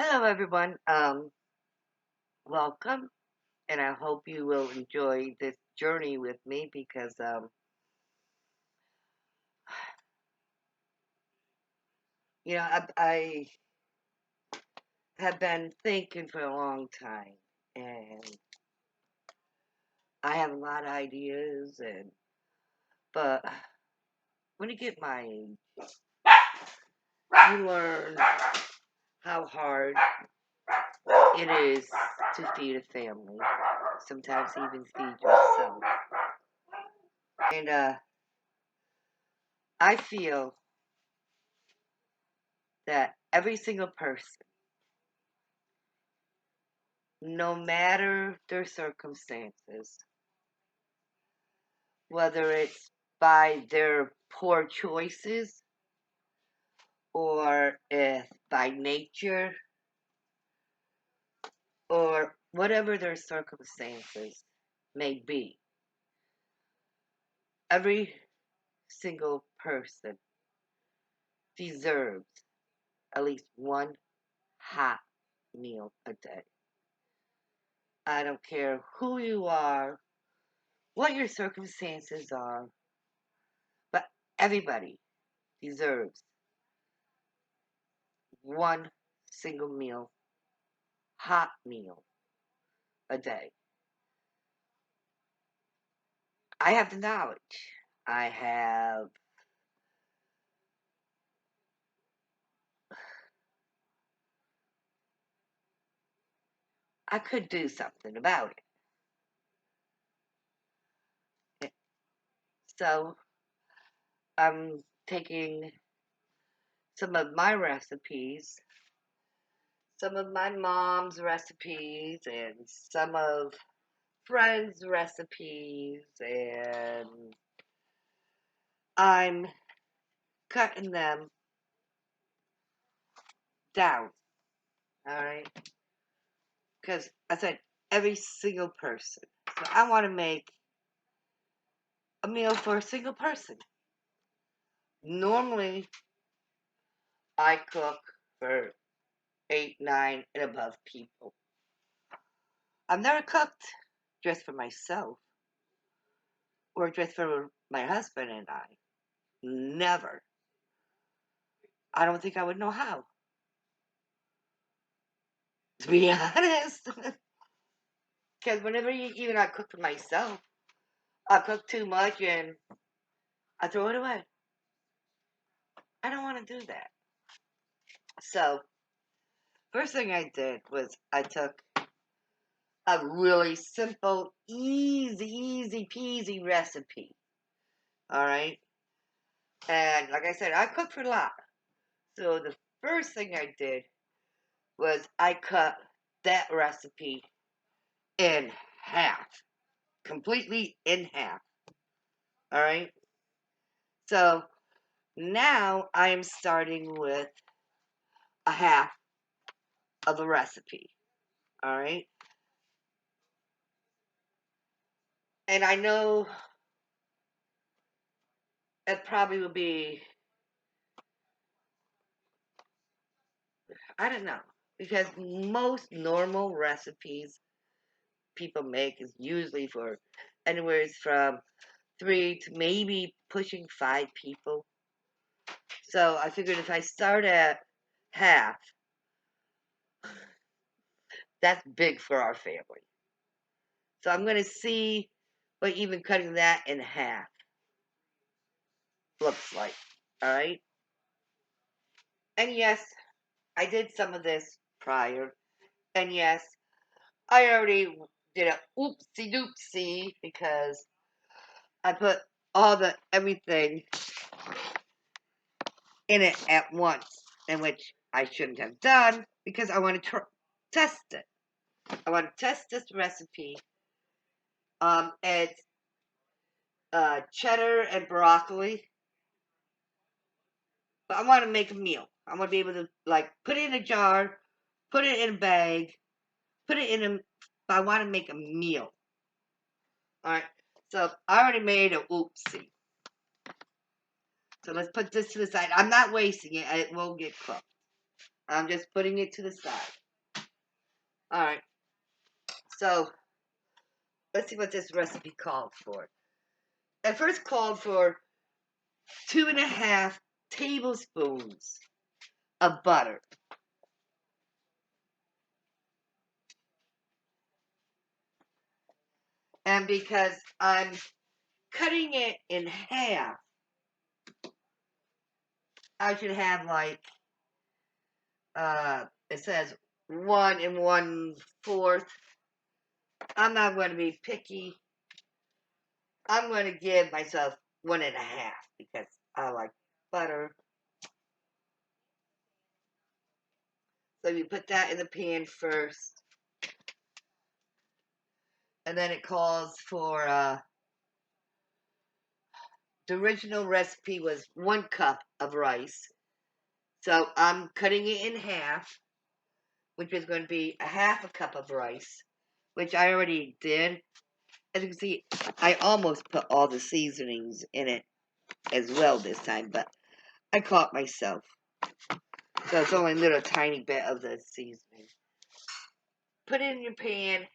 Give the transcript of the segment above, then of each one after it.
Hello, everyone. Welcome, and I hope you will enjoy this journey with me because, I have been thinking for a long time, and I have a lot of ideas, but when you get my age, you learn how hard it is to feed a family. Sometimes even feed yourself, and I feel that every single person, no matter their circumstances, whether it's by their poor choices or if by nature or whatever their circumstances may be, every single person deserves at least one hot meal a day. I don't care who you are, what your circumstances are, but everybody deserves one single meal, hot meal a day. I have the knowledge. I have, I could do something about it. So I'm taking some of my recipes, some of my mom's recipes, and some of friends' recipes, and I'm cutting them down, all right? Because I said every single person. So I want to make a meal for a single person. Normally, I cook for 8, 9, and above people. I've never cooked just for myself or just for my husband and I. Never. I don't think I would know how, to be honest. Because whenever even I cook for myself, I cook too much and I throw it away. I don't want to do that. So, first thing I did was I took a really simple, easy peasy recipe. All right. And like I said, I cook for a lot. So the first thing I did was I cut that recipe in half, completely in half. All right. So now I am starting with a half of the recipe. All right. And I know it probably will be, I don't know, because most normal recipes people make is usually for anywhere from 3 to maybe pushing 5 people. So I figured if I start at half, that's big for our family. So I'm going to see what even cutting that in half looks like. All right. And yes, I did some of this prior. And yes, I already did a oopsie doopsie because I put all the everything in it at once, in which I shouldn't have done because I want to test it. I want to test this recipe. It's cheddar and broccoli, but I want to make a meal. I want to be able to like put it in a jar, put it in a bag, put it in a. But I want to make a meal. All right. So I already made a oopsie. So let's put this to the side. I'm not wasting it. It won't get cooked. I'm just putting it to the side. Alright, so let's see what this recipe called for. It first called for 2.5 tablespoons of butter. And because I'm cutting it in half, I should have like, it says 1 1/4. I'm not going to be picky. I'm going to give myself 1.5 because I like butter. So you put that in the pan first. And then it calls for, the original recipe was 1 cup of rice. So I'm cutting it in half, which is going to be a half a cup of rice, which I already did. As you can see, I almost put all the seasonings in it as well this time, but I caught myself. So it's only a little tiny bit of the seasoning. Put it in your pan,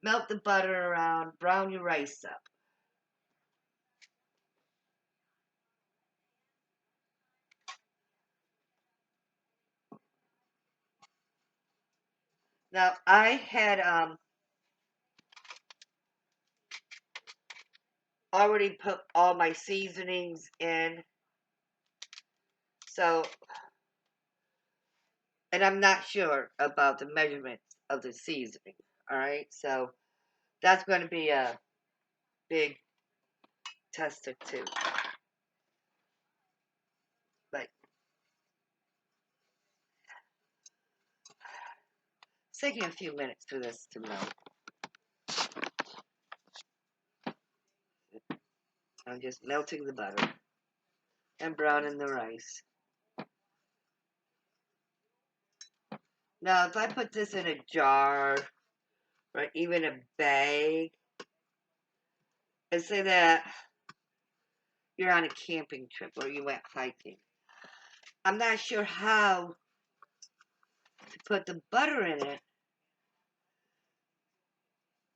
melt the butter around, brown your rice up. Now, I had already put all my seasonings in, so, and I'm not sure about the measurements of the seasoning, alright? So, that's going to be a big tester too. Like, it's taking a few minutes for this to melt. I'm just melting the butter and browning the rice. Now, if I put this in a jar, or even a bag, and say that you're on a camping trip or you went hiking, I'm not sure how to put the butter in it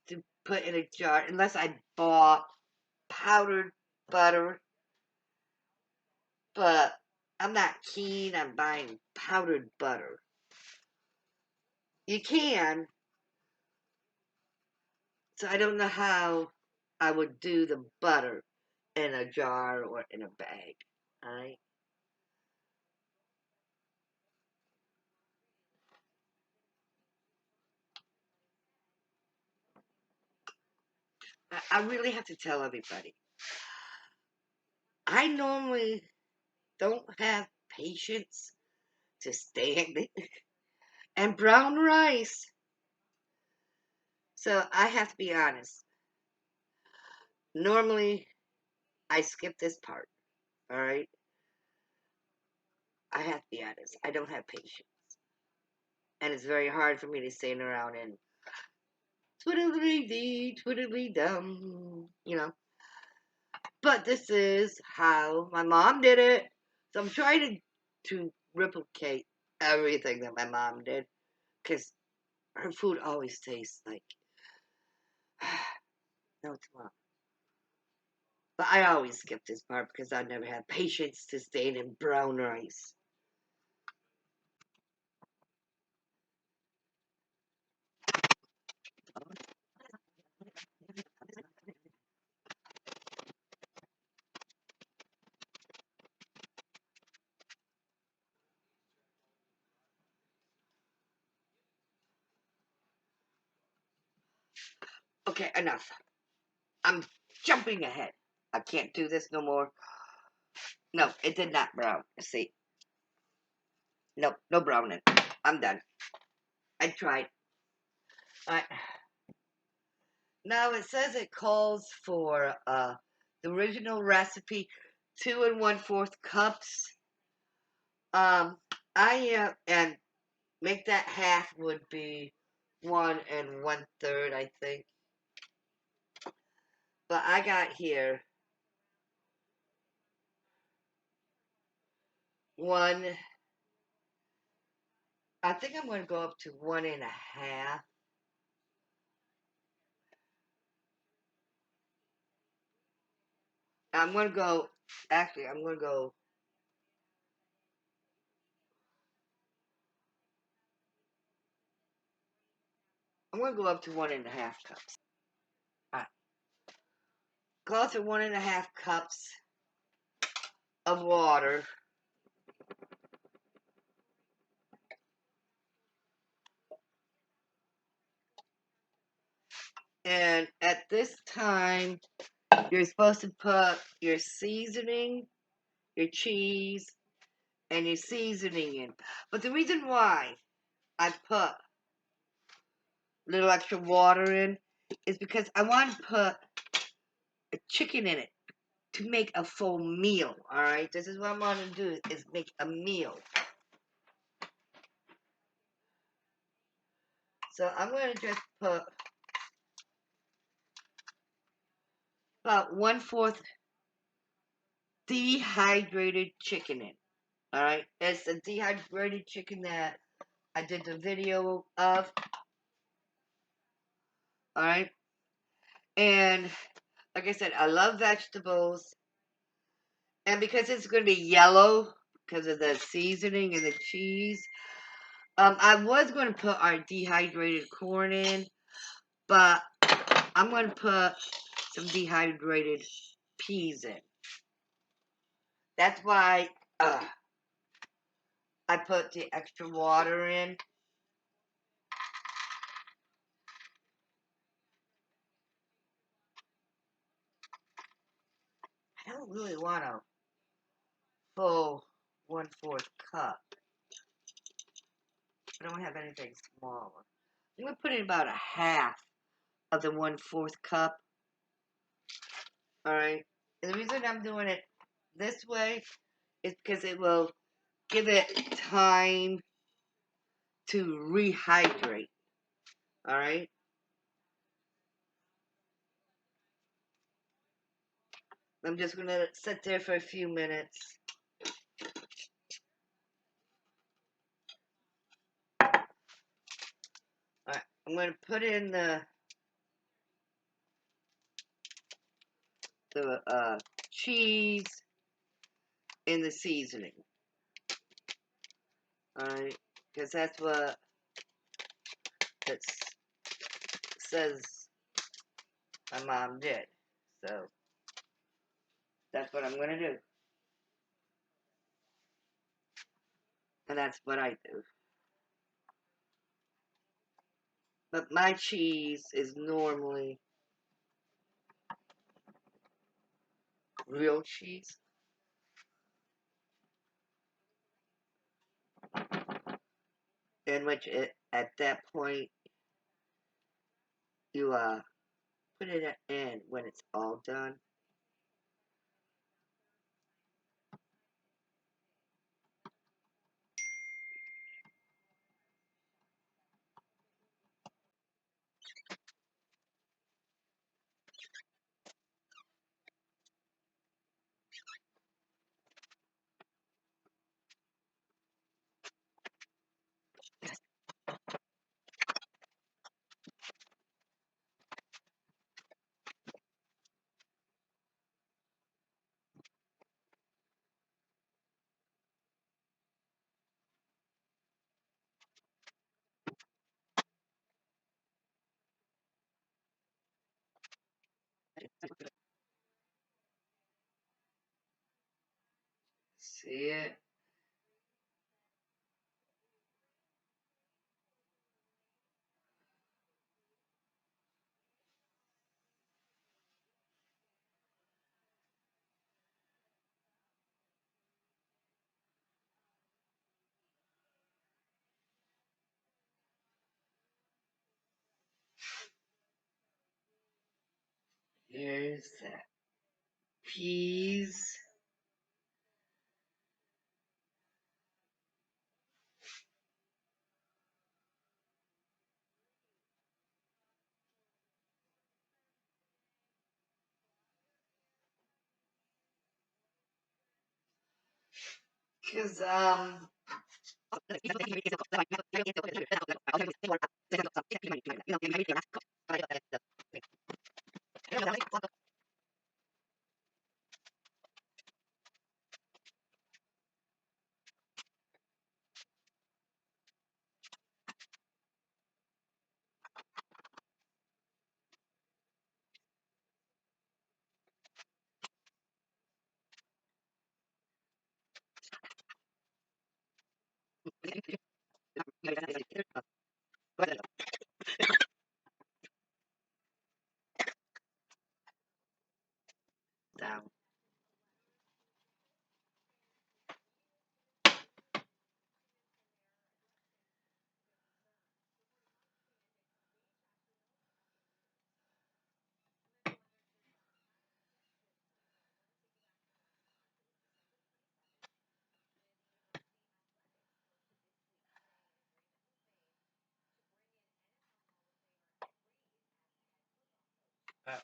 to put in a jar, unless I bought powdered butter, but I'm not keen on buying powdered butter. You can, so I don't know how I would do the butter in a jar or in a bag. Alright? I really have to tell everybody. I normally don't have patience to stand it and brown rice. So I have to be honest. Normally, I skip this part. Alright? I have to be honest. I don't have patience. And it's very hard for me to stand around and twiddly-dee, twiddly-dum, you know. But this is how my mom did it. So I'm trying to replicate everything that my mom did. Because her food always tastes like, no tomorrow. But I always skip this part because I never had patience to stand in brown rice. Okay, enough. I'm jumping ahead. I can't do this no more. No, it did not brown. See? No, no browning. I'm done. I tried. Alright. Now it says it calls for the original recipe 2 1/4 cups. And make that half would be 1 1/3, I think. But I got here 1 I think I'm going to go up to 1.5. I'm going to go, actually, I'm going to go up to 1.5 cups. All right. Go up to 1.5 cups of water. And at this time, you're supposed to put your seasoning, your cheese, and your seasoning in. But the reason why I put a little extra water in is because I want to put a chicken in it to make a full meal. All right, this is what I'm going to do is make a meal. So I'm going to just put about 1/4 dehydrated chicken in. All right, it's the dehydrated chicken that I did the video of. All right, and like I said, I love vegetables, and because it's going to be yellow because of the seasoning and the cheese, I was going to put our dehydrated corn in, but I'm going to put some dehydrated peas in. That's why I put the extra water in. I don't really want a full 1/4 cup. I don't have anything smaller. I'm going to put in about a half of the 1/4 cup. Alright? And the reason I'm doing it this way is because it will give it time to rehydrate. Alright? I'm just going to sit there for a few minutes. Alright, I'm going to put in the cheese and the seasoning. Alright? Because that's what it says my mom did. So, that's what I'm going to do. And that's what I do. But my cheese is normally real cheese. In which at that point you put it in when it's all done. See it? Here's that peas. Cause Down.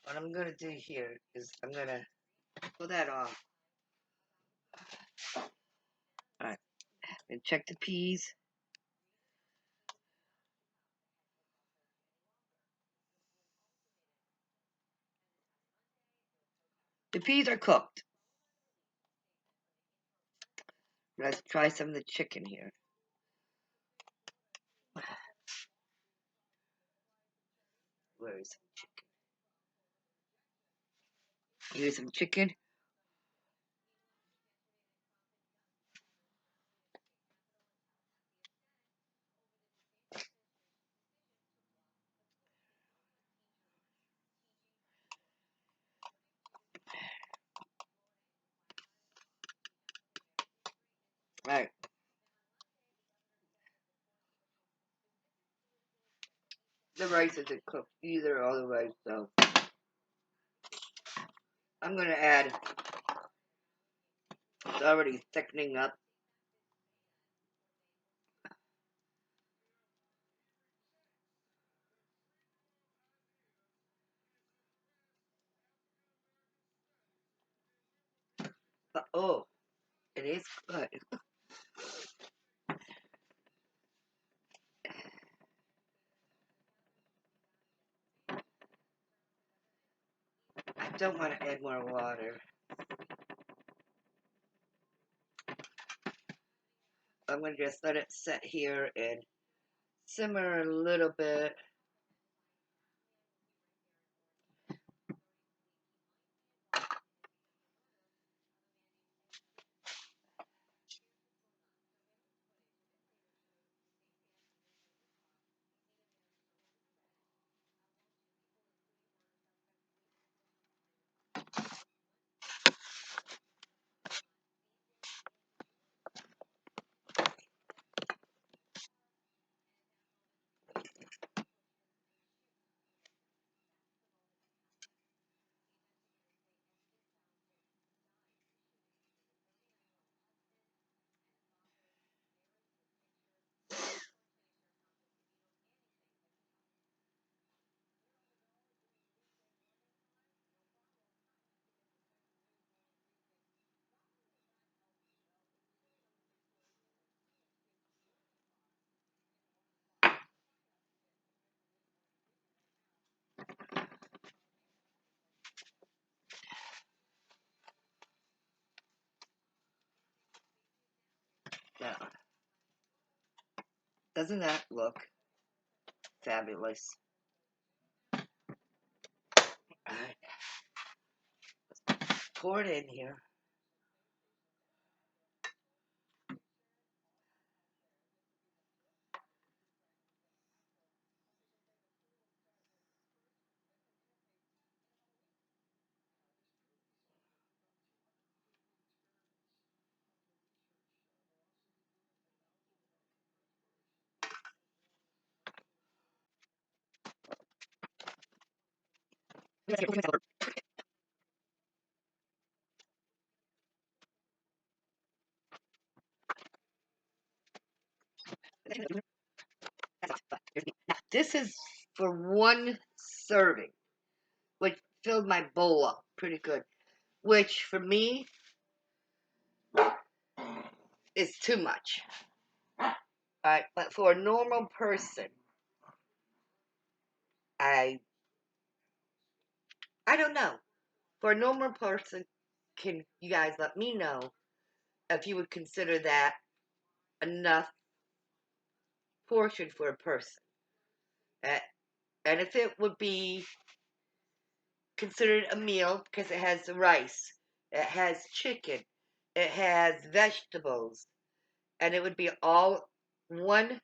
What I'm gonna do here is I'm gonna pull that off. Alright, and check the peas. The peas are cooked. Let's try some of the chicken here. Where is some chicken? Here's some chicken. Alright. The rice isn't cooked either all the way, so I'm gonna add, it's already thickening up. But, oh, it is good. I don't want to add more water. I'm gonna just let it sit here and simmer a little bit. Now, doesn't that look fabulous? Alright, pour it in here. This is for one serving, which filled my bowl up pretty good. Which for me is too much. Alright, but for a normal person, I I don't know. For a normal person, can you guys let me know if you would consider that enough portion for a person? Uh, and if it would be considered a meal because it has rice, it has chicken, it has vegetables, and it would be all one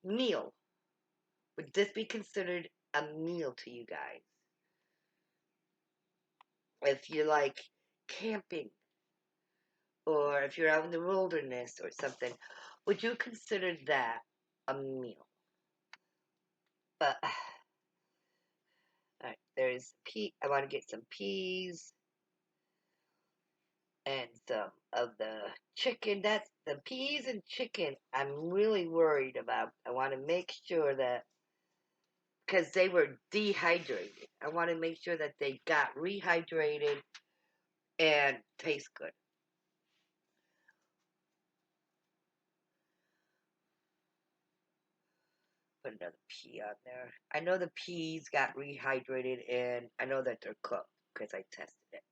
meal. Would this be considered a meal to you guys? If you like camping, or if you're out in the wilderness or something, would you consider that a meal? But all right, there's pea. I want to get some peas and some of the chicken. That's the peas and chicken. I'm really worried about. I want to make sure that because they were dehydrated, I want to make sure that they got rehydrated and taste good. Put another pea on there. I know the peas got rehydrated and I know that they're cooked because I tested it.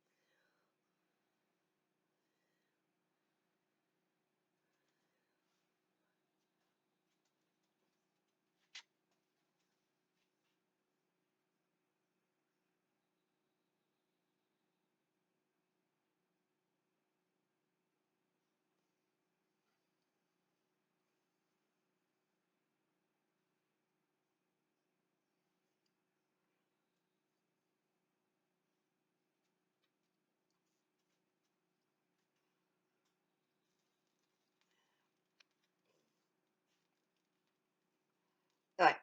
All right,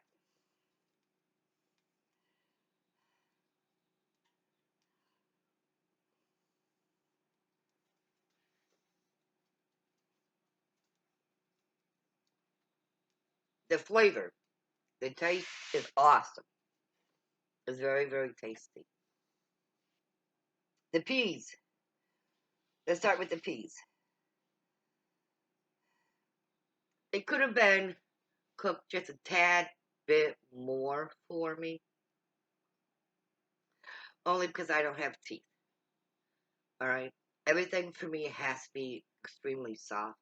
the flavor, the taste is awesome. It's very, very tasty. The peas. Let's start with the peas. It could have been cooked just a tad bit more for me, only because I don't have teeth. All right, everything for me has to be extremely soft,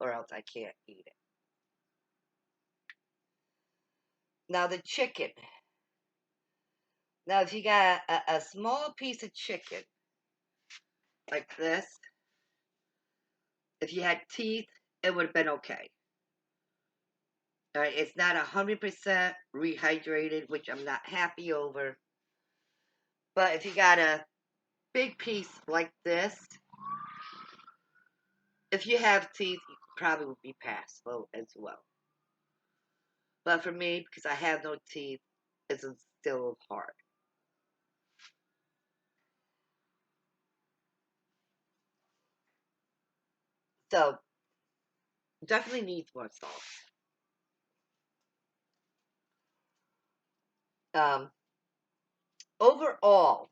or else I can't eat it. Now the chicken. Now if you got a small piece of chicken like this, if you had teeth, it would have been okay. All right, it's not 100% rehydrated, which I'm not happy over. But if you got a big piece like this, if you have teeth, you probably would be passable as well. But for me, because I have no teeth, it's still hard. So definitely needs more salt. Um, Overall,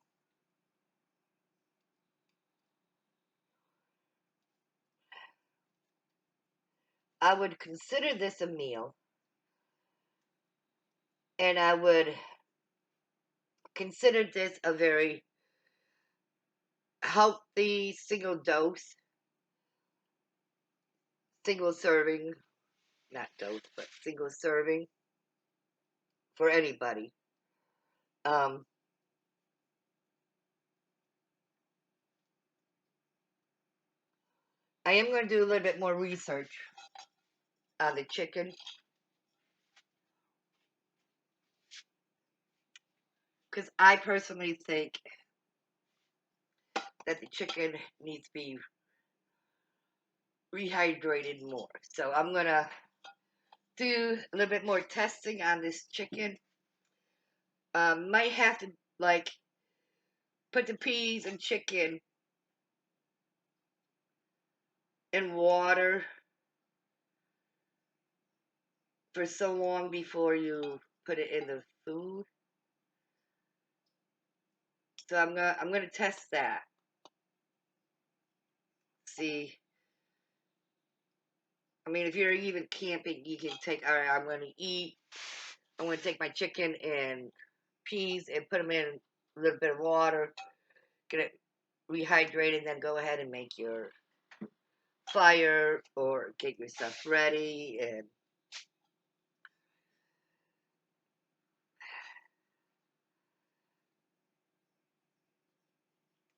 I would consider this a meal, and I would consider this a very healthy single dose, single serving, not dose, but single serving for anybody. Um, I am going to do a little bit more research on the chicken because I personally think that the chicken needs to be rehydrated more. So I'm going to do a little bit more testing on this chicken. Might have to like put the peas and chicken in water for so long before you put it in the food. So I'm gonna test that. See I mean, if you're even camping, you can take, all right, I'm going to eat. I'm going to take my chicken and peas and put them in a little bit of water, get it rehydrated, then go ahead and make your fire or get your stuff ready.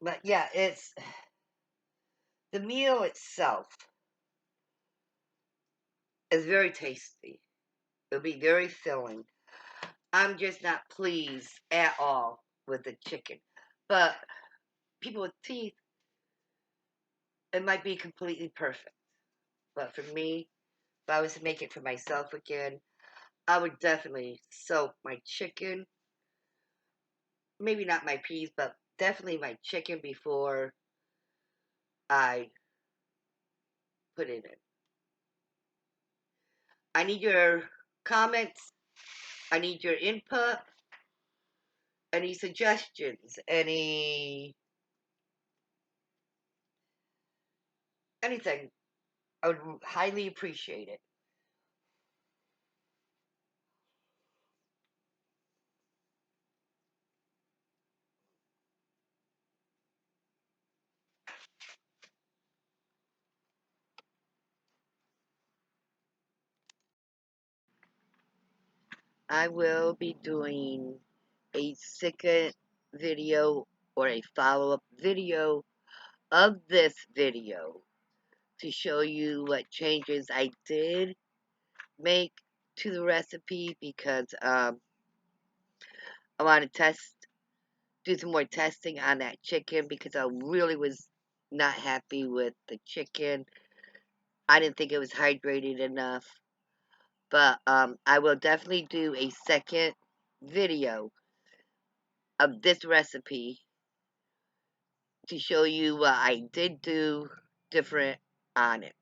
But yeah, it's the meal itself is very tasty. It'll be very filling. I'm just not pleased at all with the chicken. But people with teeth, it might be completely perfect. But for me, if I was to make it for myself again, I would definitely soak my chicken, maybe not my peas, but definitely my chicken before I put it in. I need your comments. I need your input. Any suggestions? Anything? I would highly appreciate it. I will be doing a second video or a follow-up video of this video to show you what changes I did make to the recipe because I want to do some more testing on that chicken because I really was not happy with the chicken. I didn't think it was hydrated enough, but I will definitely do a second video of this recipe to show you what I did do different on it.